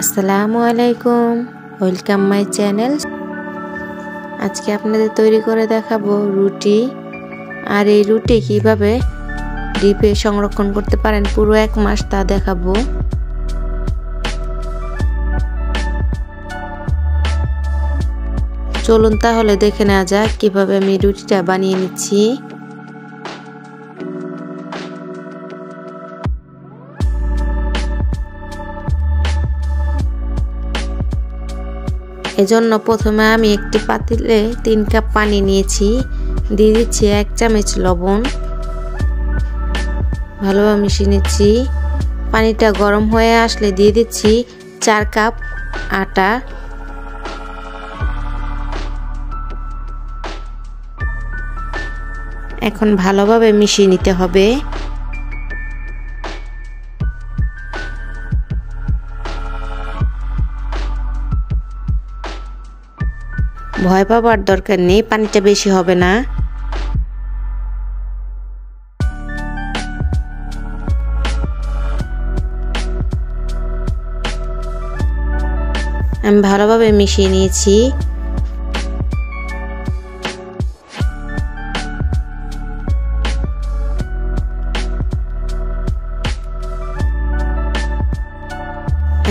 আসসালামু আলাইকুম, welcome my channel. আজকে আপনাদের তৈরি করে দেখাবো রুটি। আর এই রুটি কিভাবে ডিপে সংরক্ষণ করতে পারেন পুরো 1 মাস তা দেখাবো। চলুন তাহলে দেখে নেওয়া যাক কিভাবে আমি রুটিটা বানিয়ে নিচ্ছি। এজন্য প্রথমে আমি একটি পাতিলে 3 কাপ পানি নিয়েছি, দিয়ে দিচ্ছি 1 চামচ লবণ, ভালোভাবে মিশিয়ে নিচ্ছি। পানিটা গরম হয়ে আসলে দিয়ে দিচ্ছি 4 কাপ আটা। এখন ভালোভাবে মিশিয়ে নিতে হবে। ভয় পাবার দরকার নেই, পানিটা বেশি হবে না। আমি ভালোভাবে মিশিয়ে নিয়েছি।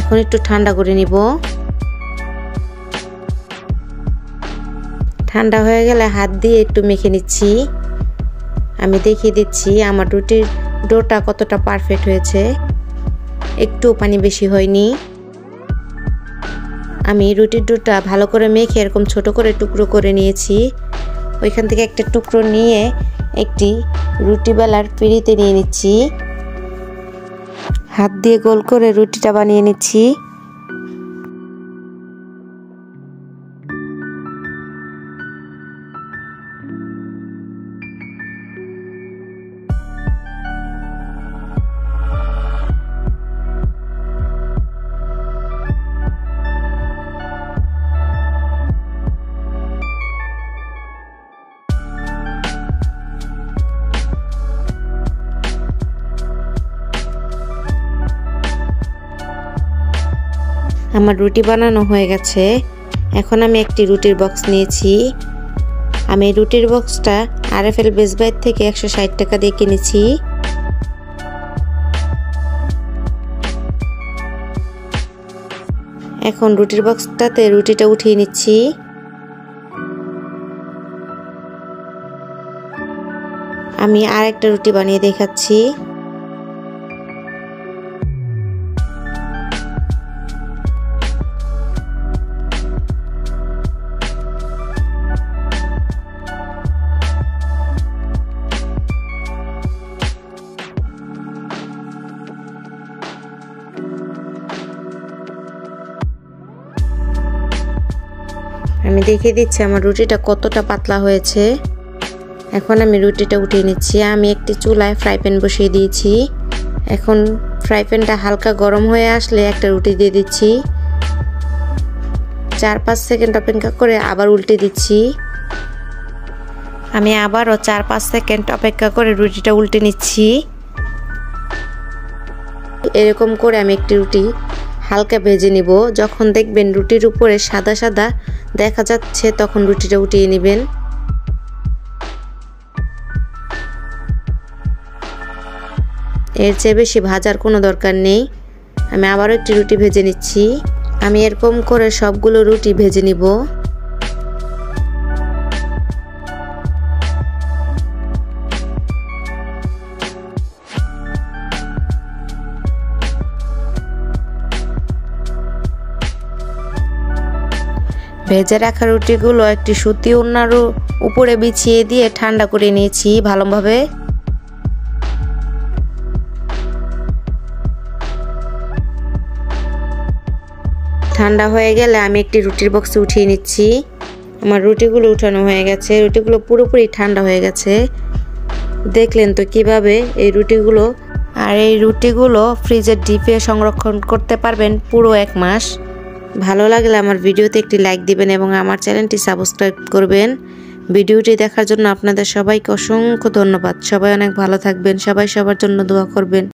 এখন একটু ঠান্ডা করে নিব। ঠান্ডা হয়ে গেলে হাত দিয়ে একটু মেখে নিচ্ছি। আমি দেখিয়ে দিচ্ছি আমার রুটির ডোটা কতটা পারফেক্ট হয়েছে, একটু পানি বেশি হয়নি। আমি রুটির ডোটা ভালো করে মেখে এরকম ছোট করে টুকরো করে নিয়েছি। ওইখান থেকে একটা টুকরো নিয়ে একটি রুটি বেলার পিঁড়িতে নিয়ে নিচ্ছি। হাত দিয়ে গোল করে রুটিটা বানিয়ে নিচ্ছি। আমার রুটি বানানো হয়ে গেছে। এখন আমি একটি রুটির বক্স নিয়েছি। আমি রুটির বক্সটা RFL বেস্ট বাই থেকে 160 টাকা দিয়ে কিনেছি। এখন রুটির বক্সটাতে রুটিটা উঠিয়ে নিচ্ছি। আমি আরেকটা রুটি বানিয়ে দেখাচ্ছি। আমি দেখিয়ে দিচ্ছি আমার রুটিটা কতটা পাতলা হয়েছে। এখন আমি রুটিটা উঠিয়ে নিচ্ছি। আমি একটি চুলায় ফ্রাই প্যান বসিয়ে দিয়েছি। এখন ফ্রাই প্যানটা হালকা গরম হয়ে আসলে একটা রুটি দিয়ে দিচ্ছি। 4-5 সেকেন্ড অপেক্ষা করে আবার উল্টে দিচ্ছি। আমি আবারও 4-5 সেকেন্ড অপেক্ষা করে রুটিটা উল্টে নিচ্ছি। এরকম করে আমি একটি রুটি হালকা ভেজে নিব। যখন দেখবেন রুটির উপরে সাদা সাদা দেখা যাচ্ছে তখন রুটিটা উঠিয়ে নেবেন। এর চেয়ে বেশি ভাজার কোনো দরকার নেই। আমি আবারও একটি রুটি ভেজে নিচ্ছি। আমি এরকম করে সবগুলো রুটি ভেজে নিব। ভেজে রাখা রুটিগুলো একটি সুতি ওড়নার উপরে বিছিয়ে দিয়ে ঠান্ডা করে নিয়েছি ভালোভাবে। ঠান্ডা হয়ে গেলে আমি একটি রুটির বক্সে উঠিয়ে নিচ্ছি। আমার রুটিগুলো উঠানো হয়ে গেছে। রুটিগুলো পুরোপুরি ঠান্ডা হয়ে গেছে। দেখলেন তো কিভাবে এই রুটিগুলো। আর এই রুটিগুলো ফ্রিজের ডিপে সংরক্ষণ করতে পারবেন পুরো 1 মাস। ভালো লাগলে আমার ভিডিওতে একটি লাইক দিবেন এবং আমার চ্যানেলটি সাবস্ক্রাইব করবেন। ভিডিওটি দেখার জন্য আপনাদের সবাইকে অসংখ্য ধন্যবাদ। সবাই অনেক ভালো থাকবেন। সবাই সবার জন্য দোয়া করবেন।